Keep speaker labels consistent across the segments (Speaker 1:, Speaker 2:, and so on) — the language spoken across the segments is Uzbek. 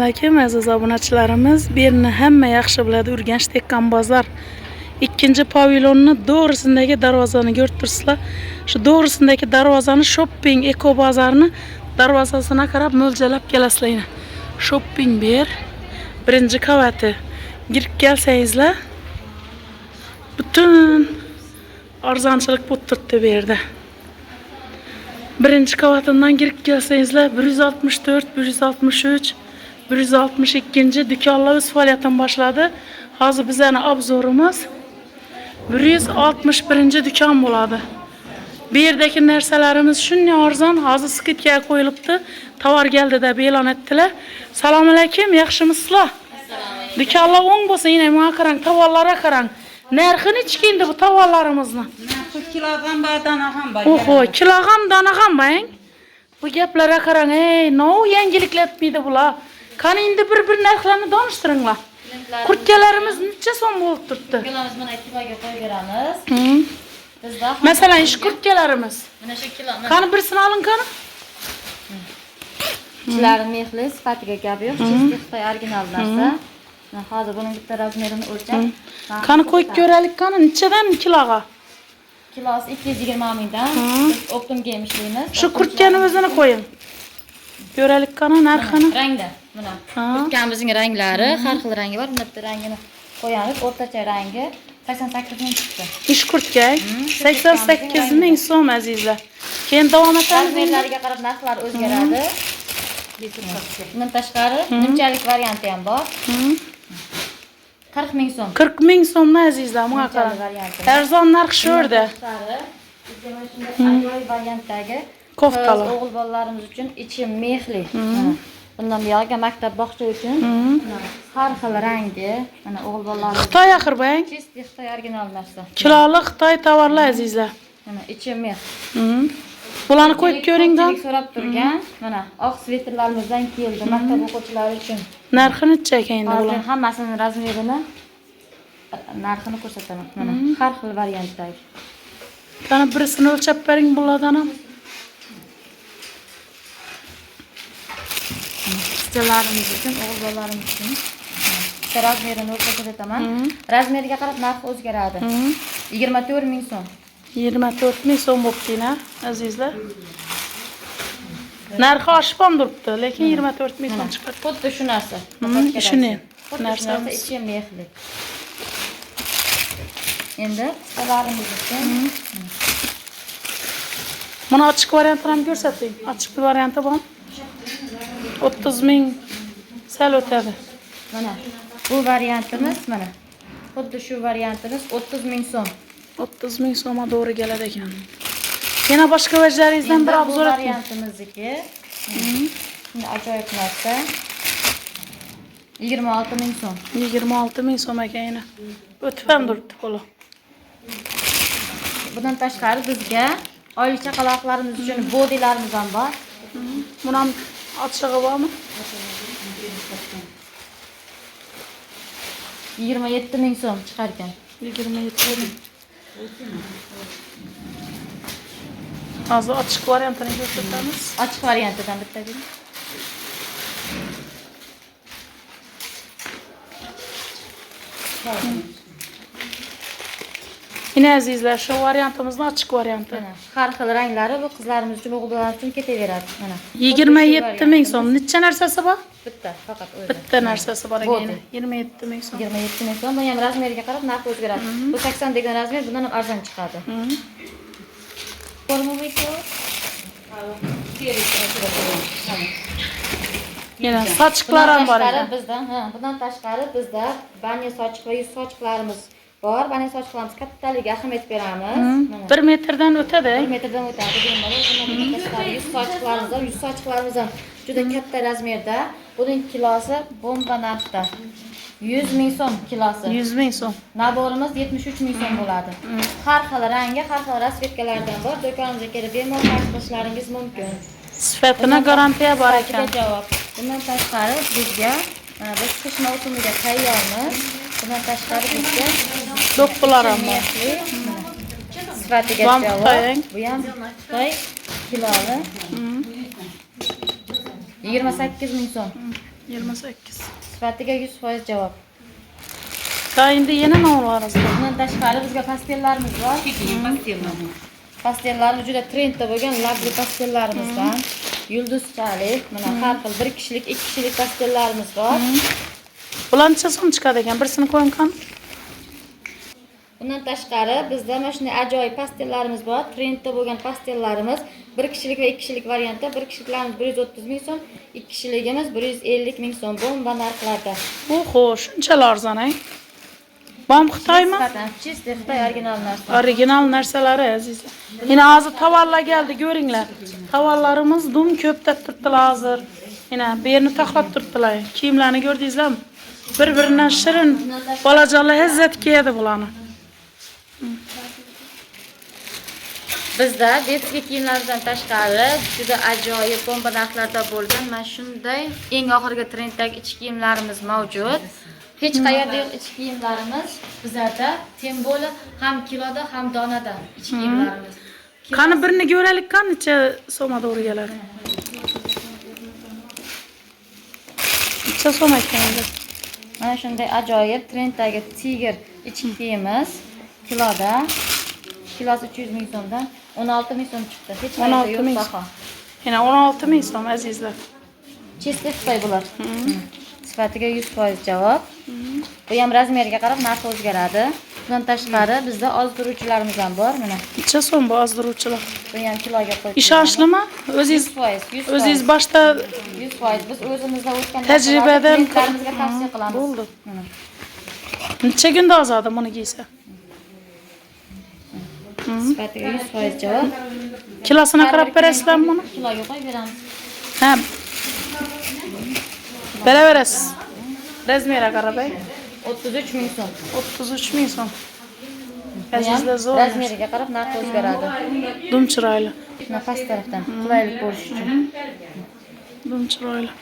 Speaker 1: alaykum aziz obunachilarimiz. Bu yerni hamma yaxshi biladi, Urganch Tekkan bozor. Ikkinchi pavilyonni to'g'risindagi darvozani ko'rib turibsizlar. Shu to'g'risindagi darvozani shopping eko bozorni darvozasına qarab mo'ljallab kelasizlar. Shopping ber. Birinchi qavati. Girib kelsangizlar, butun arzonchilik bo'lib turibdi bu yerda. Birinchi qavatidan girib kelsangizlar 164, 163, 162 dükkanda o'z faoliyatini boshladi. Hozir bizning obzorimiz 161 dükkan bo'ladi. Bu yerdagi narsalarimiz shunday arzon, hozir skidga qo'yilibdi. Tovar geldi deb e'lon etdilar. Assalomu alaykum, yaxshimisizlar? Dükkanlar o'ng bo'lsa, yana menga qarang, tovarlarga qarang. Narxi necha endi bu tovarlarimizni?
Speaker 2: Narxi kilogram bor, dana ham bor.
Speaker 1: Oho, kilogram dana ham bor. Bu gaplarga qarang, no yangiliklar etmaydi bular. Qani endi bir narxlarni donishtiringlar. Kurtkalarimiz necha so'm bo'lib turibdi?
Speaker 2: Kurtkalarimiz mana 2 kiloga qo'yganamiz. Bizda
Speaker 1: masalan, ish kurtkalarimiz.
Speaker 2: Mana shu kilo.
Speaker 1: Qani birisini oling qani.
Speaker 2: Shular mehli, sifatiga gap yo'q. Chizgi Xitoy original narsa. Hozir buning bitta razmerini o'lchab.
Speaker 1: Qani qo'yib ko'raylik qani nechadan kiloga?
Speaker 2: Kilosi 220 mingdan. Biz optim giyimishlaymiz.
Speaker 1: Shu kurtkani o'zini qo'ying. Ko'raylik qani narxini.
Speaker 2: Rangda. Mana. Kurtkamizning ranglari, har xil rangi bor. Bunda bitta rangini qo'yamiz, o'rtacha rangi 88 ming chiqdi. Ish
Speaker 1: kurtka 88 ming so'm azizlar. Keyin davom etamiz.
Speaker 2: Razmerlarga qarab narxlar o'zgaradi. Bundan tashqari nimchalik varianti ham bor. 40 ming so'm.
Speaker 1: 40 ming so'mni azizlar, menga qarang. Arzon narx shu yerda.
Speaker 2: Bizga mana shunday ajoyib variantdagi
Speaker 1: koftalar.
Speaker 2: O'g'il bolalarimiz uchun ichi mehli. Bundan buyog'iga maktab bog'cha uchun har xil rangi, mana o'g'il bolalarimiz.
Speaker 1: Xitoy axir bang.
Speaker 2: Chizgi Xitoy original narsa.
Speaker 1: Kiloli Xitoy tovarlar azizlar.
Speaker 2: Mana ichi meh.
Speaker 1: Bularni qo'yib ko'ringdan.
Speaker 2: So'rab turgan, mana oq svetrlarimizdan keldi maktab o'quvchilari uchun.
Speaker 1: Narxi necha ekan endi bular?
Speaker 2: Hammasini razmerini, narxini ko'rsataman. Mana har xil variantdagi.
Speaker 1: Qani birisini o'lchab bering bulardan ham.
Speaker 2: Qizchalarimiz uchun, o'g'il bolalarimiz uchun. Bitta razmerini o'lchab aytaman. Razmeriga qarab narx o'zgaradi. 24 ming so'm.
Speaker 1: 24 ming so'm bo'pti-na, azizlar. Narxi oshib ham turibdi, lekin 24 ming so'm chiqadi.
Speaker 2: Xuddi shu narsa.
Speaker 1: Shuni
Speaker 2: narsa ichi mehli. Endi qizlarimiz uchun
Speaker 1: mana ochiq variantini ham ko'rsating. Ochiq varianti bormi? 30 ming sal o'tadi.
Speaker 2: Mana bu variantimiz mana. Xuddi shu variantimiz 30 ming so'm.
Speaker 1: 30 ming so'mga to'g'ri keladi ekan. Yana boshqa vajlaringizdan bir obzor eting.
Speaker 2: Variantimizniki. Shunday ajoyib narsa. 26 ming so'm.
Speaker 1: 26 ming so'm ekan yana. O'tib ham turibdi qo'li.
Speaker 2: Bundan tashqari bizga oila chaqaloqlarimiz uchun bodilarimiz ham bor.
Speaker 1: Buni ham ochig'i bormi?
Speaker 2: 27 ming so'm chiqar ekan.
Speaker 1: 27 ming. Hozir ochiq variantini ko'rsatamiz.
Speaker 2: Ochiq variantidan bitta bering.
Speaker 1: Yine azizlar, shu variantimizning ochiq varianti.
Speaker 2: Har xil ranglari bu qizlarimiz uchun, o'g'illarimiz uchun ketaveradi. Mana
Speaker 1: 27 ming so'm. Necha narsasi bor?
Speaker 2: Bitta, faqat o'zi.
Speaker 1: Bitta narsasi bor ekan. 27 ming so'm.
Speaker 2: 27 ming so'm. Bu ham razmeriga qarab narx o'zgaradi. Bu 80 degan razmer, bundan ham arzon chiqadi.
Speaker 1: Yana sochiqlar ham bor ekan.
Speaker 2: Bundan tashqari bizda banyo sochiq va yuz sochiqlarimiz bor. Banyo sochiqlarimiz kattaligiga ahamiyat beramiz.
Speaker 1: 1 metrdan o'tadi.
Speaker 2: 1 metrdan o'tadi deymadi. Bundan tashqari yuz sochiqlarimiz ham juda katta razmerda. Buning kilosi bomba narxda. 100 ming so'm kilosi.
Speaker 1: 100 ming so'm.
Speaker 2: Naborimiz 73 ming so'm bo'ladi. Har xil rangi, har xil rasvetkalardan bor. Do'konimizga kelib bemalol xarid qilishlaringiz mumkin.
Speaker 1: Sifatini garantiya bor ekan.
Speaker 2: Javob. Bundan tashqari bizga biz qish mavsumiga tayyormiz. Bundan tashqari bizga
Speaker 1: do'ppilar ham bor.
Speaker 2: Sifatiga javob. Bu ham Xitoy kiloli. 28 ming so'm.
Speaker 1: 28.
Speaker 2: Sifatiga 100% javob.
Speaker 1: Daha endi yana navlarimiz bor.
Speaker 2: Bundan tashqari bizga pastellarimiz bor. Pastellarimiz juda trendda bo'lgan labli pastellarimizdan. Yulduzchalik, mana har xil 1 kishilik, 2 kishilik pastellarimiz bor.
Speaker 1: Bular necha so'm chiqadi ekan? Birsini qo'ying qani.
Speaker 2: Bundan tashqari bizda mana shunday ajoyib pastellarimiz bor. Trendda bo'lgan pastellarimiz 1 kishilik va 2 kishilik variantda. 1 kishiliklarimiz 130 ming so'm, 2 kishiligimiz 150 ming so'm bomba narxlarda.
Speaker 1: Oho, shunchalar arzon-a? Bom Xitoymi?
Speaker 2: Chiste Xitoy original narsa.
Speaker 1: Original narsalari aziza. Yine hozir tovarlar geldi ko'ringlar. Tovarlarimiz dum ko'ptab turibdilar hozir. Yine bu yerni taxlab turibdilar. Kiyimlarni ko'rdingizlarmi? Bir-biridan shirin bolajonlar izzat kiyadi bularni.
Speaker 2: Bizda detskiy kiyimlardan tashqari juda ajoyib bomba narxlarda bo'lgan mana shunday eng oxirgi trenddagi ichki kiyimlarimiz mavjud. Hech qayerda yo'q ichki kiyimlarimiz bizda, tem bo'li ham kiloda ham donada ichki kiyimlarimiz.
Speaker 1: Qani birini ko'raylik, qani necha so'mga o'rgalar. Necha so'm ekan endi?
Speaker 2: Mana shunday ajoyib trenddagi tiger ichki kiyimimiz kiloda kilosi 300 ming so'mdan 16 ming so'm chiqdi. Hech qayerda yo'q baho.
Speaker 1: Yine 16 ming so'm azizlar.
Speaker 2: Chiste Xitoy bular. Sifatiga 100% javob. Bu ham razmeriga qarab narxi o'zgaradi. Bundan tashqari bizda ozdiruvchilarimiz ham bor, mana.
Speaker 1: Necha so'm bu ozdiruvchilar?
Speaker 2: Bu ham kiloga qo'yib.
Speaker 1: Ishonchli O'zingiz
Speaker 2: 100%.
Speaker 1: o'zingiz boshda
Speaker 2: 100%. Biz o'zimizda o'tgan
Speaker 1: tajribadan
Speaker 2: klientlarimizga tavsiya qilamiz.
Speaker 1: Bo'ldi. Necha kunda ozadi buni kiysa?
Speaker 2: Sifatiga 100% javob.
Speaker 1: Kilosini qarab berasizlarmi buni?
Speaker 2: Kiloga qo'yib beramiz.
Speaker 1: Ha. Beraverasiz. Razmeriga qarab.
Speaker 2: 33 ming so'm.
Speaker 1: 33 ming so'm. Azizlar zo'r.
Speaker 2: Razmeriga qarab narxi o'zgaradi.
Speaker 1: Dum chiroyli.
Speaker 2: Mana past tarafdan qulaylik bo'lish uchun.
Speaker 1: Dum chiroyli.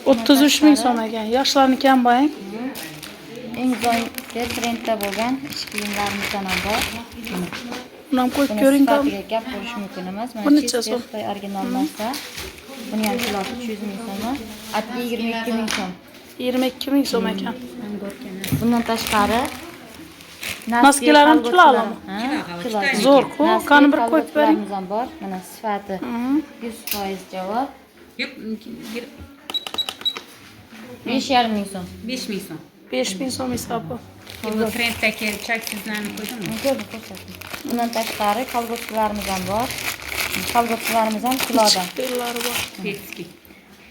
Speaker 1: 33 ming so'm ekan. Yoshlarniki ham bo'yang.
Speaker 2: Eng zo'r trendda bo'lgan ichki kiyimlarimizdan ham bor.
Speaker 1: Buni ham qo'yib ko'ring.
Speaker 2: Gap bo'lishi mumkin emas.
Speaker 1: Bu necha so'm?
Speaker 2: Xitoy original narsa. Buni ham kilosi 300 ming so'm, ati 22 ming so'm.
Speaker 1: 22 ming so'm ekan.
Speaker 2: Bundan tashqari
Speaker 1: Maskalarim kilolarmi? Zo'r-ku, qani bir qo'yib bering.
Speaker 2: ham bor. Mana sifati 100% javob.
Speaker 3: Yo'q,
Speaker 2: 5,5 ming so'm.
Speaker 3: 5 ming so'm.
Speaker 1: 5 ming so'm hisobi.
Speaker 3: Bu trenddagi chaksizlarni qo'ydimmi?
Speaker 2: Ko'rdim. Bundan tashqari kolgotkalarimiz ham bor. Kolgotkalarimiz ham kiloda.
Speaker 1: Bellari bor.
Speaker 3: Detskiy.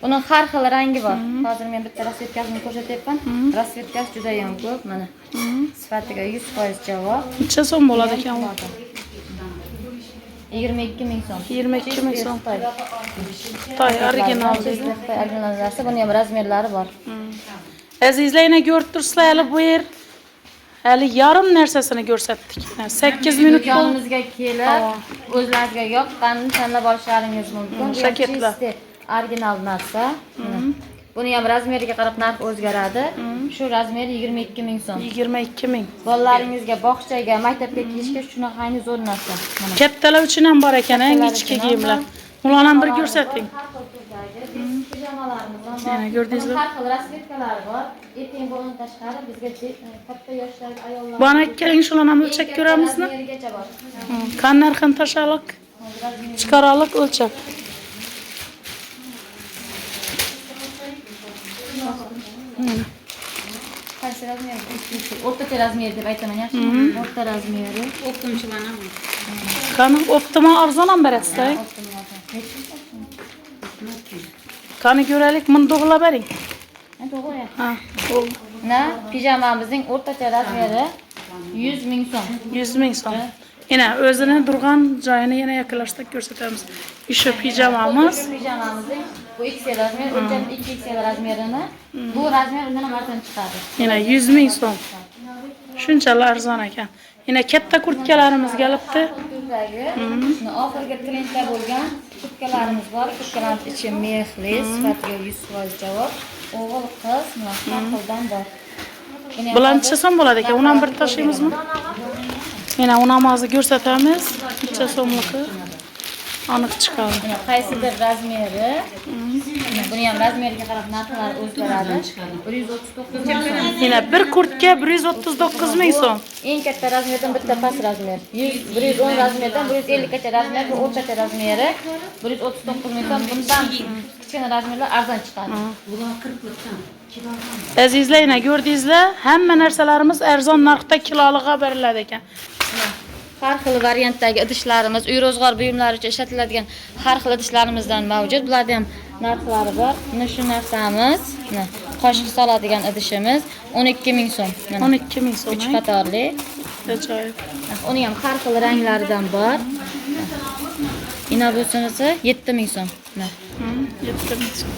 Speaker 2: Buning har xil rangi bor. Hozir men bitta rasvetkasini ko'rsatyapman. Rasvetkasi juda ham ko'p, mana. Sifatiga 100% javob.
Speaker 1: Necha so'm bo'ladi ekan u?
Speaker 2: 22 ming so'm.
Speaker 1: 22 ming so'm. Xitoy original deydi.
Speaker 2: Xitoy original narsa, buni ham razmerlari bor.
Speaker 1: Azizlar, yana ko'rib turibsizlar, hali bu yer hali yarim narsasini ko'rsatdik. 8 minut
Speaker 2: yonimizga kelib, o'zlaringizga yoqqanini tanlab olishlaringiz mumkin.
Speaker 1: Shaketlar.
Speaker 2: Original narsa. Buni ham razmeriga qarab narx o'zgaradi. Shu razmeri 22 ming so'm.
Speaker 1: 22 ming.
Speaker 2: Bolalaringizga, bog'chaga, maktabga kiyishga shunaqangi zo'r narsa. Mana.
Speaker 1: Kattalar uchun ham bor ekan, eng ichki kiyimlar. Ularni ham bir ko'rsating. Yana ko'rdingizmi?
Speaker 2: Har xil rasvetkalari bor. Eting bo'lgan tashqari bizga katta yoshlar, ayollar.
Speaker 1: Bana keling shularni ham o'lchab ko'ramizmi?
Speaker 2: Razmerigacha bor.
Speaker 1: Qan narxini tashalik, chiqaralik o'lchab.
Speaker 2: Qaysi razmer? O'rtacha razmer deb aytaman, yaxshimi? O'rta razmeri.
Speaker 3: O'qimchilarni
Speaker 1: Qani optimal arzon ham berasizlar. Qani ko'raylik, buni to'g'rilab bering.
Speaker 2: To'g'ri.
Speaker 1: Ha, bo'ldi.
Speaker 2: Na, pijamamizning o'rtacha razmeri 100 ming so'm.
Speaker 1: 100 ming so'm. Yana o'zini turgan joyini yana yaqinlashtirib ko'rsatamiz. Shu pijamamiz.
Speaker 2: Pijamamizning bu XL razmer, o'lcham 2XL razmerini. Bu razmer undan ham arzon chiqadi.
Speaker 1: Yana 100 ming so'm. Shunchalar arzon ekan. Yana katta kurtkalarimiz kelibdi.
Speaker 2: Oxirgi trendda bo'lgan kurtkalarimiz bor. Kurtkalarimiz ichi mexli, sifatiga 100% javob. O'g'il, qiz, har xildan bor.
Speaker 1: Bular necha so'm bo'ladi ekan? Uni ham bir tashlaymizmi? Yana uni ham hozir ko'rsatamiz. Necha so'mligi? Aniq chiqadi.
Speaker 2: Mana qaysidir razmeri. Buni ham razmeriga qarab narxlar o'zgaradi. 139 ming so'm.
Speaker 1: Yine bir kurtka 139 ming so'm.
Speaker 2: Eng katta razmerdan bitta past razmer. 110 razmerdan 150 gacha razmer, bu o'rtacha razmeri 139 ming so'm. Bundan kichkina razmerlar arzon chiqadi.
Speaker 1: Azizlar, yine gördüğünüzler hamma narsalarimiz arzon narxda kiloliga beriladi ekan.
Speaker 2: Har xil variantdagi idishlarimiz, uy ro'zg'or buyumlari uchun ishlatiladigan har xil idishlarimizdan mavjud. Bularda ham narxlari bor. Mana shu narsamiz, mana qoshiq soladigan idishimiz 12 ming so'm.
Speaker 1: 12 ming so'm.
Speaker 2: 3 qatorli.
Speaker 1: Ajoyib.
Speaker 2: Uni ham har xil ranglaridan bor. Ina bo'lsanisi 7 ming so'm.
Speaker 1: 7 ming so'm.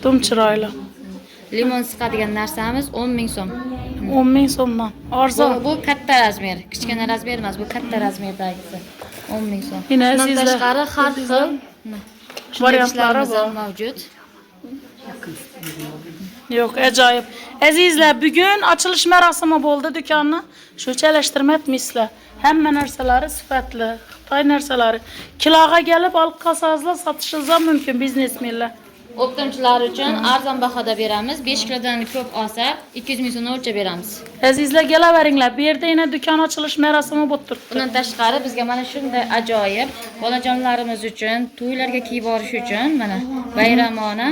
Speaker 1: Dum chiroyli.
Speaker 2: Limon siqadigan narsamiz 10 ming so'm.
Speaker 1: 10 ming so'mdan. Arzon.
Speaker 2: Bu katta razmer, kichkina razmer emas, bu katta razmerdagisi. 10 ming so'm.
Speaker 1: Yine
Speaker 2: Bundan
Speaker 1: sizlar-
Speaker 2: tashqari har xil
Speaker 1: Variantlari bor.
Speaker 2: mavjud.
Speaker 1: Yok, ajoyib. Azizlar, bugun ochilish marosimi bo'ldi do'konni. Sho'chalashtirma etmaysizlar. Hamma narsalari sifatli. Xitoy narsalari. Kiloga kelib olib qolsangizlar, sotishingiz ham mumkin biznesmenlar.
Speaker 2: O'qituvchilar uchun arzon bahoda beramiz. 5 kilodan ko'p olsa 200 ming so'mdan o'lchab beramiz.
Speaker 1: Azizlar, kelaveringlar. Bu yerda yana do'kon ochilish marosimi bo'lib turibdi.
Speaker 2: Bundan tashqari bizga mana shunday ajoyib bolajonlarimiz uchun, to'ylarga kiyib borish uchun mana bayramona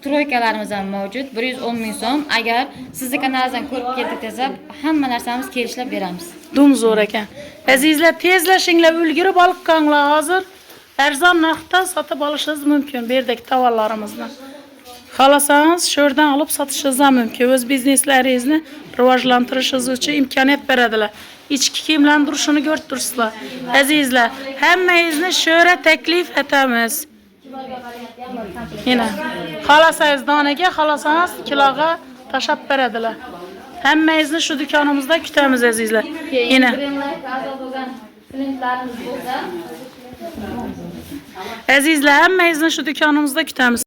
Speaker 2: troykalarimiz ham mavjud. 110 ming so'm. Agar sizni kanalingizdan ko'rib keldik desa, hamma narsamiz kelishlab beramiz.
Speaker 1: Dum zo'r ekan. Azizlar, tezlashinglar, ulgurib olib qolinglar hozir. Arzon narxda sotib olishingiz mumkin bu yerdagi tovarlarimizni. Xohlasangiz shu yerdan olib sotishingiz ham mumkin. O'z bizneslaringizni rivojlantirishingiz uchun imkoniyat beradilar. Ichki kiyimlarni turishini ko'rib turibsizlar. Azizlar, hammangizni shu yerga taklif etamiz. Yine xohlasangiz donaga, xohlasangiz kiloga tashab beradilar. Hammangizni shu do'konimizda kutamiz azizlar. Yine azizlar, hammangizni shu do'konimizda kutamiz.